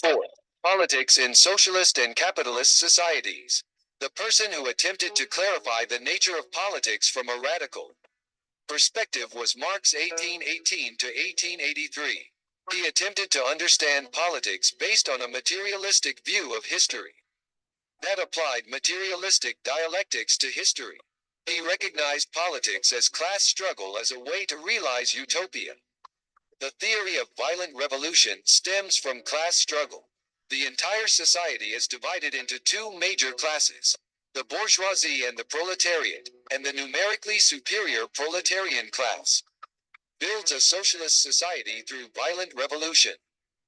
4. Politics in socialist and capitalist societies. The person who attempted to clarify the nature of politics from a radical perspective was Marx 1818 to 1883. He attempted to understand politics based on a materialistic view of history that applied materialistic dialectics to history. He recognized politics as class struggle as a way to realize utopia. The theory of violent revolution stems from class struggle. The entire society is divided into two major classes, the bourgeoisie and the proletariat, and the numerically superior proletarian class builds a socialist society through violent revolution.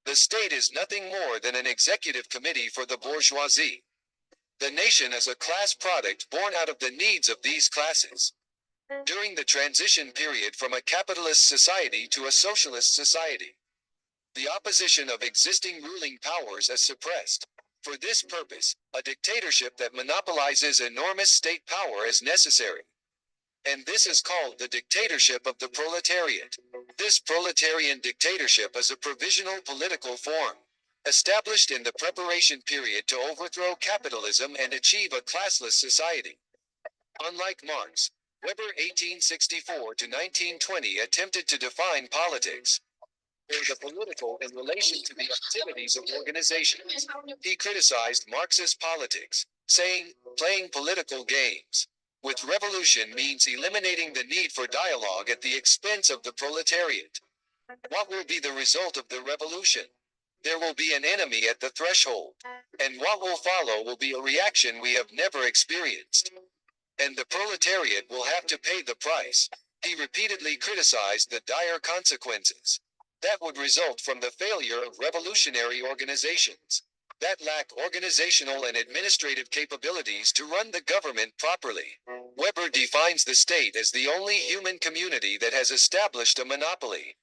The state is nothing more than an executive committee for the bourgeoisie. The nation is a class product born out of the needs of these classes. During the transition period from a capitalist society to a socialist society, the opposition of existing ruling powers is suppressed. For this purpose, a dictatorship that monopolizes enormous state power is necessary. And this is called the dictatorship of the proletariat. This proletarian dictatorship is a provisional political form, established in the preparation period to overthrow capitalism and achieve a classless society. Unlike Marx, Weber 1864 to 1920 attempted to define politics, or the political, in relation to the activities of organizations. He criticized Marxist politics, saying, playing political games with revolution means eliminating the need for dialogue at the expense of the proletariat. What will be the result of the revolution? There will be an enemy at the threshold, and what will follow will be a reaction we have never experienced. And the proletariat will have to pay the price. He repeatedly criticized the dire consequences that would result from the failure of revolutionary organizations that lack organizational and administrative capabilities to run the government properly. Weber defines the state as the only human community that has established a monopoly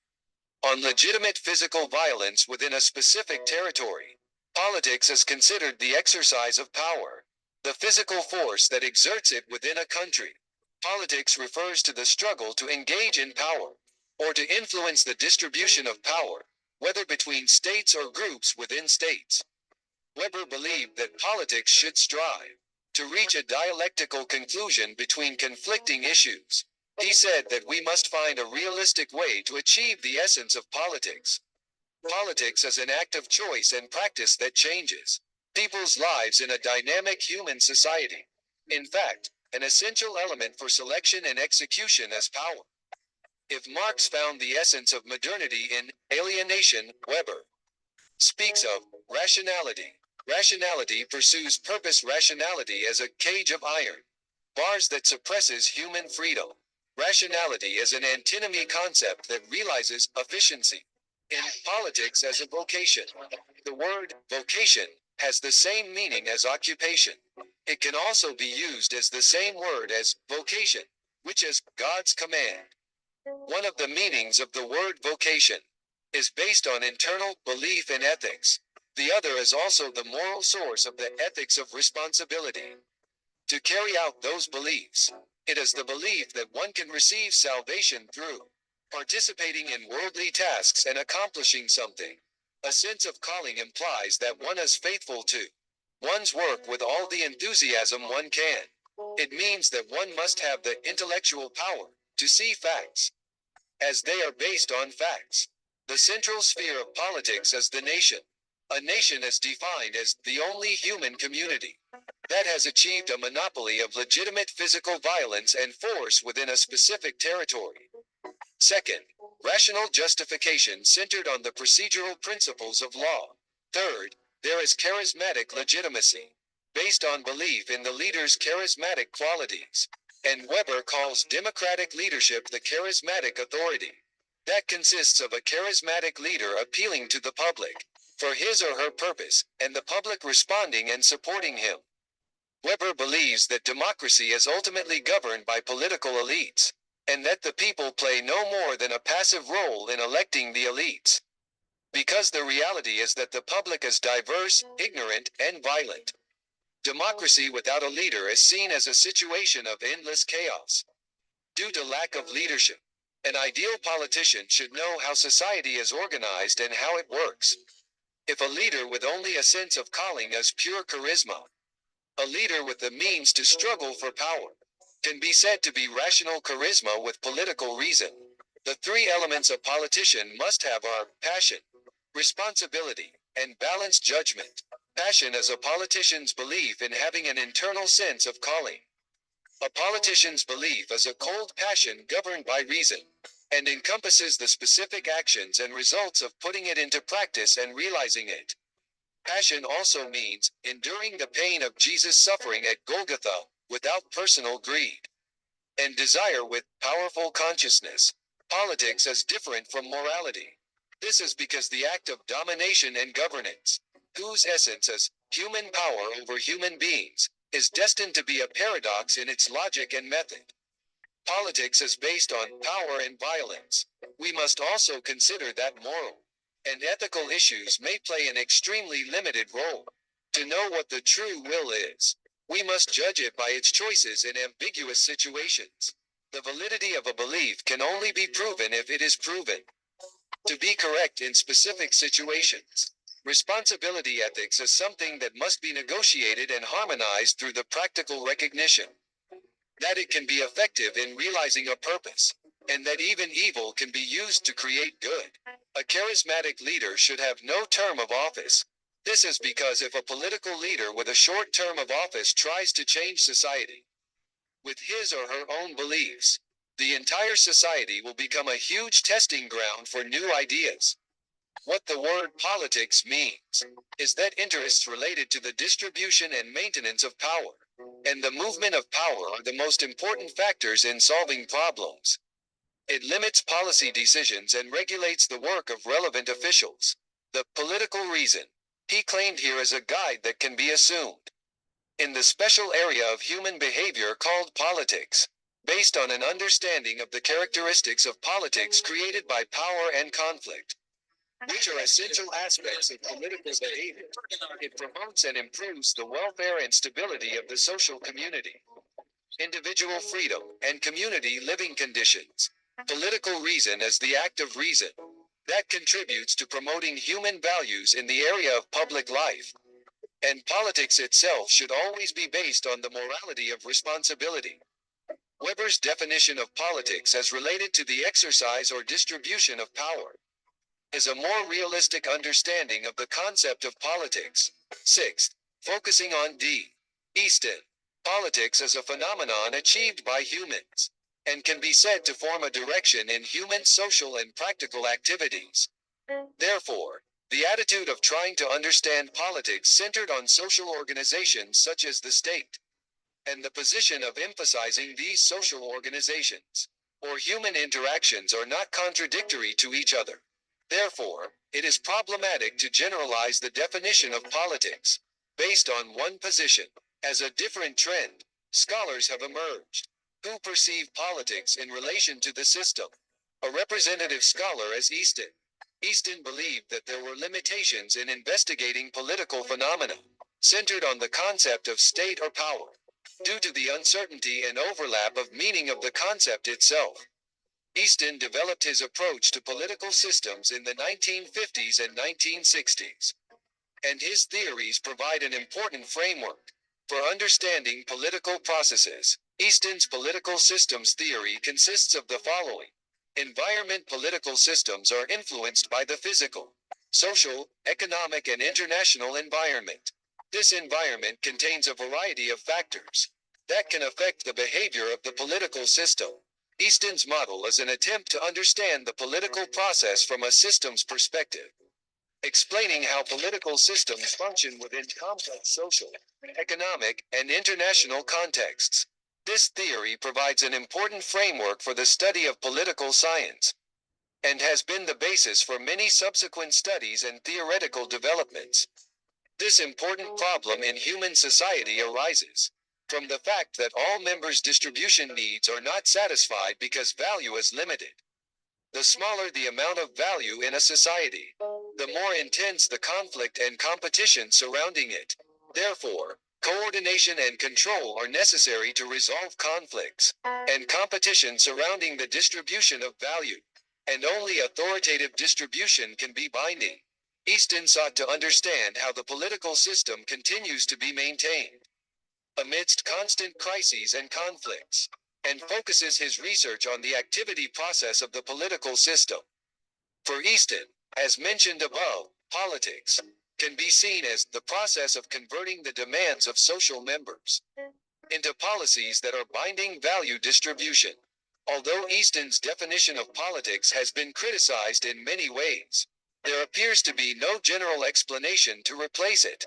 on legitimate physical violence within a specific territory. Politics is considered the exercise of power, the physical force that exerts it within a country. Politics refers to the struggle to engage in power, or to influence the distribution of power, whether between states or groups within states. Weber believed that politics should strive to reach a dialectical conclusion between conflicting issues. He said that we must find a realistic way to achieve the essence of politics. Politics is an act of choice and practice that changes people's lives in a dynamic human society. In fact, an essential element for selection and execution is power. If Marx found the essence of modernity in alienation, Weber speaks of rationality. Rationality pursues purpose. Rationality as a cage of iron bars that suppresses human freedom. Rationality is an antinomy concept that realizes efficiency in politics as a vocation. The word vocation has the same meaning as occupation. It can also be used as the same word as vocation, which is God's command. One of the meanings of the word vocation is based on internal belief in ethics. The other is also the moral source of the ethics of responsibility. To carry out those beliefs, it is the belief that one can receive salvation through participating in worldly tasks and accomplishing something. A sense of calling implies that one is faithful to one's work with all the enthusiasm one can. It means that one must have the intellectual power to see facts as they are based on facts. The central sphere of politics is the nation. A nation is defined as the only human community that has achieved a monopoly of legitimate physical violence and force within a specific territory. Second, rational justification centered on the procedural principles of law. Third, there is charismatic legitimacy, based on belief in the leader's charismatic qualities. And Weber calls democratic leadership the charismatic authority. That consists of a charismatic leader appealing to the public for his or her purpose, and the public responding and supporting him. Weber believes that democracy is ultimately governed by political elites, and that the people play no more than a passive role in electing the elites. Because the reality is that the public is diverse, ignorant, and violent. Democracy without a leader is seen as a situation of endless chaos. Due to lack of leadership, an ideal politician should know how society is organized and how it works. If a leader with only a sense of calling is pure charisma, a leader with the means to struggle for power can be said to be rational charisma with political reason. The three elements a politician must have are passion, responsibility, and balanced judgment. Passion is a politician's belief in having an internal sense of calling. A politician's belief is a cold passion governed by reason and encompasses the specific actions and results of putting it into practice and realizing it. Passion also means enduring the pain of Jesus' suffering at Golgotha without personal greed, and desire with powerful consciousness. Politics is different from morality. This is because the act of domination and governance, whose essence is human power over human beings, is destined to be a paradox in its logic and method. Politics is based on power and violence. We must also consider that moral and ethical issues may play an extremely limited role. To know what the true will is, we must judge it by its choices in ambiguous situations. The validity of a belief can only be proven if it is proven to be correct in specific situations. Responsibility ethics is something that must be negotiated and harmonized through the practical recognition that it can be effective in realizing a purpose, and that even evil can be used to create good. A charismatic leader should have no term of office. This is because if a political leader with a short term of office tries to change society with his or her own beliefs, the entire society will become a huge testing ground for new ideas. What the word politics means is that interests related to the distribution and maintenance of power and the movement of power are the most important factors in solving problems. It limits policy decisions and regulates the work of relevant officials. The political reason he claimed here is a guide that can be assumed in the special area of human behavior called politics, based on an understanding of the characteristics of politics created by power and conflict, which are essential aspects of political behavior. It promotes and improves the welfare and stability of the social community, individual freedom, and community living conditions. Political reason is the act of reason that contributes to promoting human values in the area of public life. And politics itself should always be based on the morality of responsibility. Weber's definition of politics as related to the exercise or distribution of power is a more realistic understanding of the concept of politics. Sixth, focusing on D. Easton. Politics is a phenomenon achieved by humans and can be said to form a direction in human social and practical activities. Therefore, the attitude of trying to understand politics centered on social organizations such as the state, and the position of emphasizing these social organizations or human interactions are not contradictory to each other. Therefore, it is problematic to generalize the definition of politics based on one position. As a different trend, scholars have emerged who perceive politics in relation to the system. A representative scholar is Easton. Easton believed that there were limitations in investigating political phenomena centered on the concept of state or power, due to the uncertainty and overlap of meaning of the concept itself. Easton developed his approach to political systems in the 1950s and 1960s, and his theories provide an important framework for understanding political processes. Easton's political systems theory consists of the following. Environment. Political systems are influenced by the physical, social, economic, and international environment. This environment contains a variety of factors that can affect the behavior of the political system. Easton's model is an attempt to understand the political process from a systems perspective, explaining how political systems function within complex social, economic, and international contexts. This theory provides an important framework for the study of political science, and has been the basis for many subsequent studies and theoretical developments. This important problem in human society arises from the fact that all members' distribution needs are not satisfied because value is limited. The smaller the amount of value in a society, the more intense the conflict and competition surrounding it. Therefore, coordination and control are necessary to resolve conflicts and competition surrounding the distribution of value, and only authoritative distribution can be binding. Easton sought to understand how the political system continues to be maintained amidst constant crises and conflicts, and focuses his research on the activity process of the political system. For Easton, as mentioned above, politics can be seen as the process of converting the demands of social members into policies that are binding value distribution. Although Easton's definition of politics has been criticized in many ways, there appears to be no general explanation to replace it.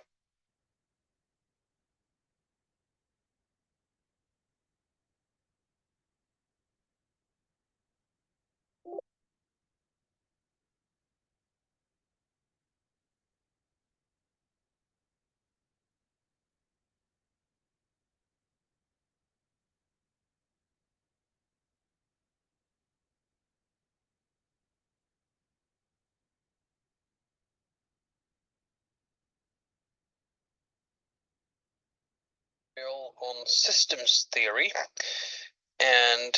On systems theory, and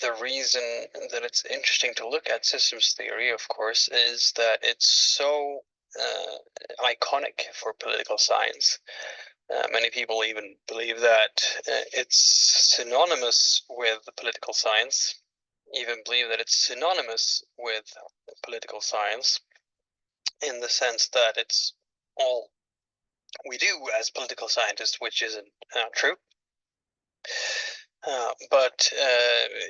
the reason that it's interesting to look at systems theory, of course, is that it's so iconic for political science. Many people even believe that it's synonymous with political science, even believe that it's synonymous with political science in the sense that it's all we do as political scientists, which isn't true. But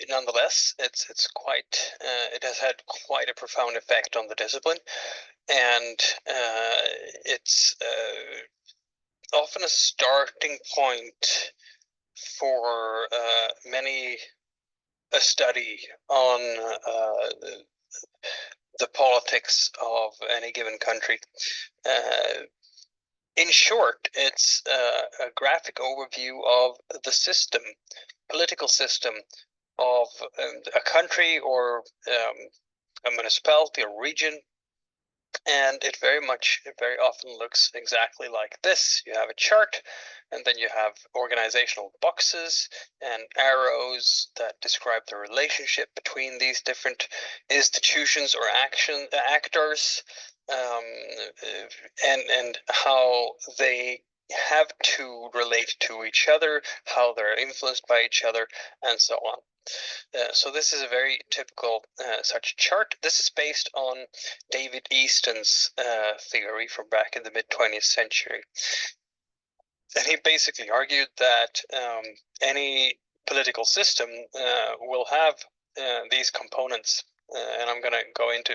nonetheless, it's quite it has had quite a profound effect on the discipline, and it's often a starting point for many a study on the politics of any given country. In short, it's a graphic overview of the system, political system of a country or a municipality or region, and it very often looks exactly like this. You have a chart, and then you have organizational boxes and arrows that describe the relationship between these different institutions or actors, and how they have to relate to each other, how they're influenced by each other, and so on. So this is a very typical such chart. This is based on David Easton's theory from back in the mid-20th century. And he basically argued that any political system will have these components, and I'm going to go into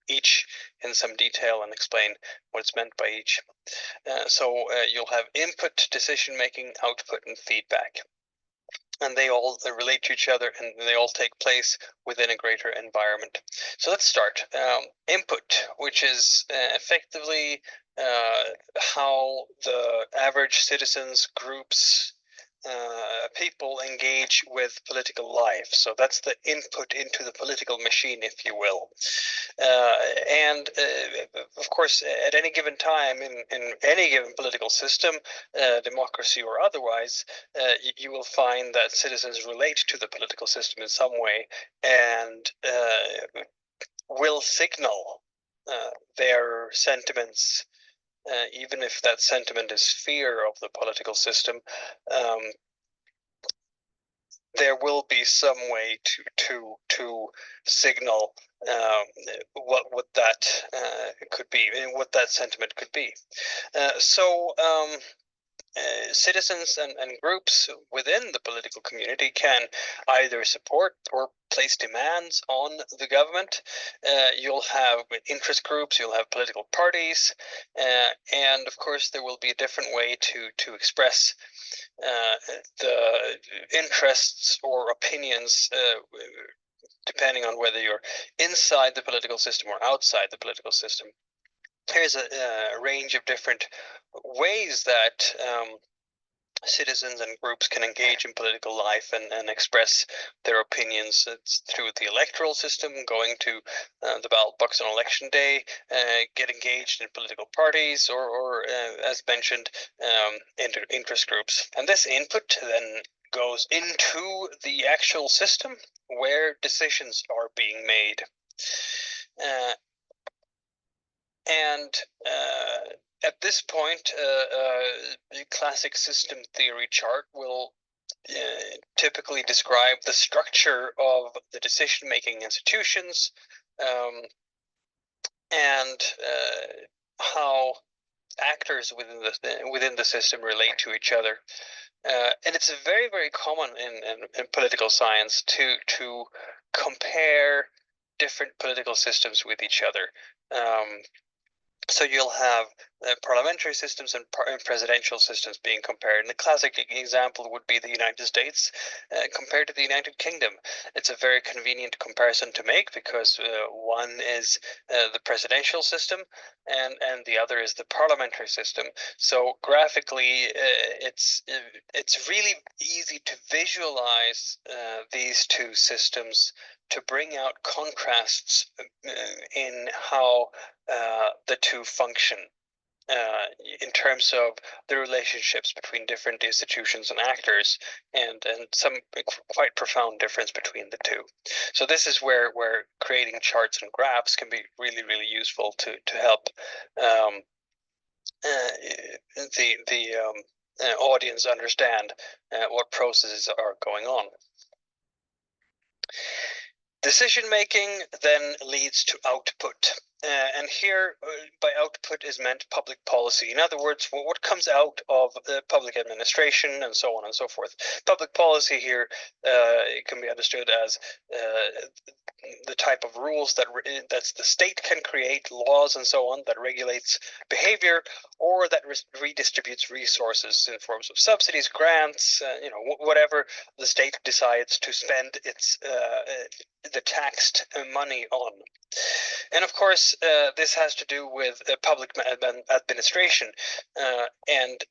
each in some detail and explain what's meant by each. So you'll have input, decision-making, output, and feedback. And they all relate to each other, and they all take place within a greater environment. So let's start. Input, which is effectively how the average citizens, groups, people engage with political life. So that's the input into the political machine, if you will. And of course, at any given time in any given political system, democracy or otherwise, you will find that citizens relate to the political system in some way and will signal their sentiments, even if that sentiment is fear of the political system. There will be some way to signal what that could be, what that sentiment could be. So citizens and groups within the political community can either support or place demands on the government. You'll have interest groups, you'll have political parties, and of course there will be a different way to express the interests or opinions depending on whether you're inside the political system or outside the political system. There's a range of different ways that citizens and groups can engage in political life and express their opinions. It's through the electoral system, going to the ballot box on election day, get engaged in political parties, or as mentioned, interest groups. And this input then goes into the actual system where decisions are being made. And at this point, a classic system theory chart will typically describe the structure of the decision-making institutions, and how actors within the system relate to each other. And it's very, very common in political science to compare different political systems with each other. So you'll have parliamentary systems and presidential systems being compared. And the classic example would be the United States compared to the United Kingdom. It's a very convenient comparison to make because one is the presidential system and the other is the parliamentary system. So graphically, it's really easy to visualize these two systems to bring out contrasts in how the two function in terms of the relationships between different institutions and actors, and some quite profound difference between the two. So this is where creating charts and graphs can be really, really useful to help the audience understand what processes are going on. Decision making then leads to output. And here, by output is meant public policy. In other words, what comes out of the public administration and so on and so forth. Public policy here can be understood as the type of rules that the state can create, laws and so on, that regulates behavior or that redistributes resources in forms of subsidies, grants, whatever the state decides to spend its the taxed money on. And of course, this has to do with public administration, and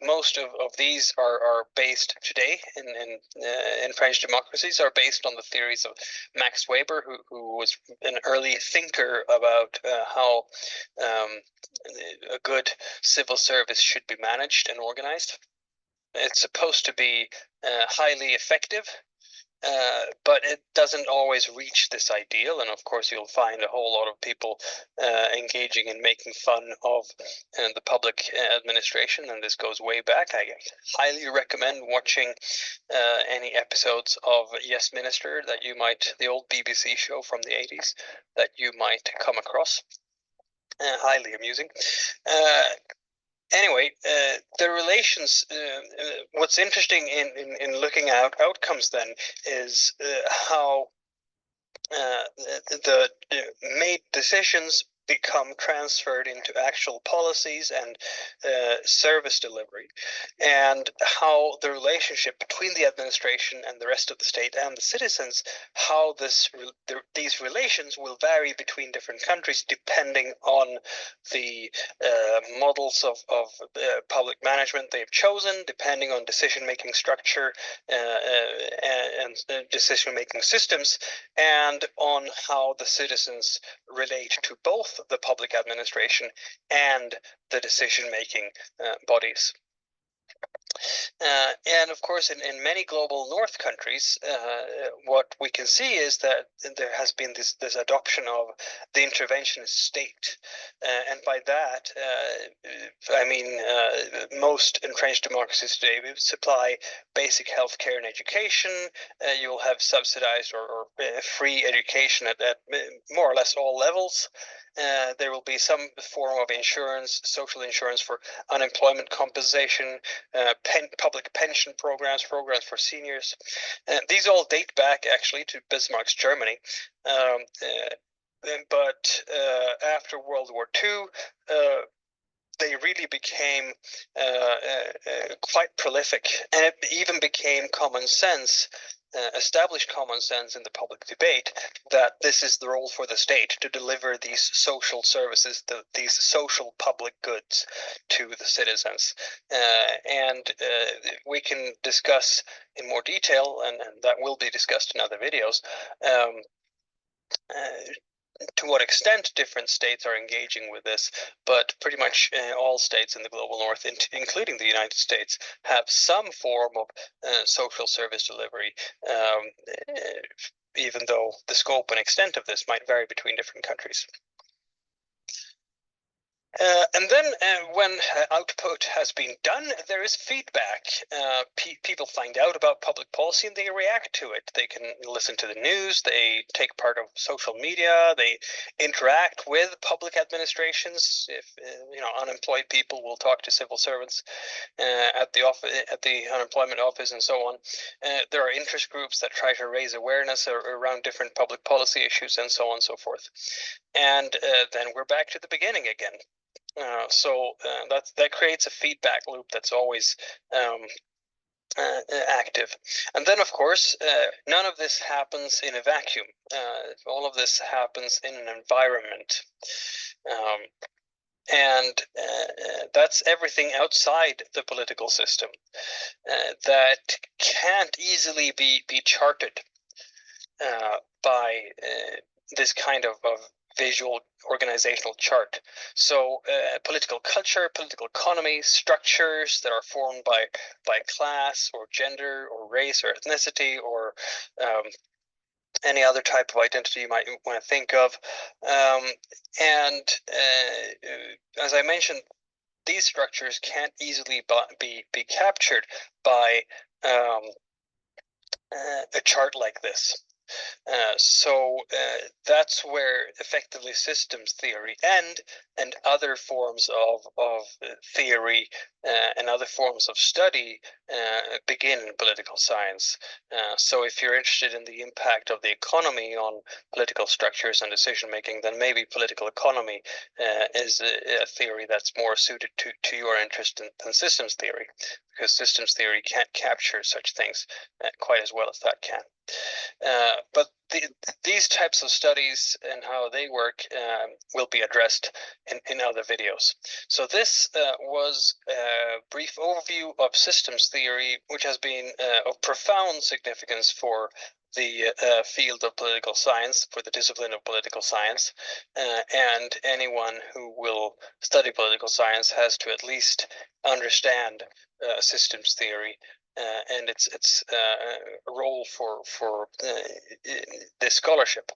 most of these are based today in French democracies are based on the theories of Max Weber, who was an early thinker about how a good civil service should be managed and organized. It's supposed to be highly effective, but it doesn't always reach this ideal, and of course you'll find a whole lot of people engaging in making fun of the public administration, and this goes way back. I highly recommend watching any episodes of Yes Minister the old BBC show from the 80s that you might come across. Highly amusing. Anyway, the relations, what's interesting in looking at outcomes then is how the made decisions become transferred into actual policies and service delivery, and how the relationship between the administration and the rest of the state and the citizens, how these relations will vary between different countries depending on the models of public management they've chosen, depending on decision-making structure and decision-making systems, and on how the citizens relate to both the public administration and the decision-making bodies. And of course, in many global north countries, what we can see is that there has been this adoption of the interventionist state. And by that, I mean most entrenched democracies today supply basic health care and education. You will have subsidized or free education at more or less all levels. There will be some form of insurance, social insurance for unemployment compensation, public pension programs for seniors. These all date back actually to Bismarck's Germany. But after World War II, they really became quite prolific, and it even became common sense, established common sense in the public debate, that this is the role for the state to deliver these social services, these social public goods to the citizens. And we can discuss in more detail, and that will be discussed in other videos, to what extent different states are engaging with this, but pretty much all states in the global north, including the United States, have some form of social service delivery, even though the scope and extent of this might vary between different countries. And then when output has been done, there is feedback. People find out about public policy and they react to it. They can listen to the news, they take part of social media, they interact with public administrations. If unemployed people will talk to civil servants at the unemployment office and so on. There are interest groups that try to raise awareness around different public policy issues and so on and so forth. And then we're back to the beginning again. So that creates a feedback loop that's always active. And then, of course, none of this happens in a vacuum. All of this happens in an environment. And that's everything outside the political system that can't easily be charted by this kind of visual organizational chart. So political culture, political economy, structures that are formed by class or gender or race or ethnicity or any other type of identity you might want to think of. And as I mentioned, these structures can't easily be captured by a chart like this. So that's where effectively systems theory and other forms of theory and other forms of study begin in political science. So if you're interested in the impact of the economy on political structures and decision making, then maybe political economy is a theory that's more suited to your interest than systems theory, because systems theory can't capture such things quite as well as that can. But these types of studies and how they work will be addressed in other videos. So this was a brief overview of systems theory, which has been of profound significance for the field of political science, for the discipline of political science, and anyone who will study political science has to at least understand systems theory and its role for this scholarship.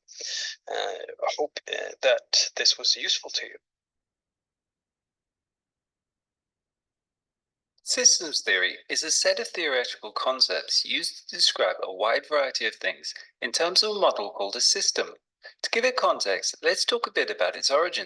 I hope that this was useful to you. Systems theory is a set of theoretical concepts used to describe a wide variety of things in terms of a model called a system. To give it context, let's talk a bit about its origin.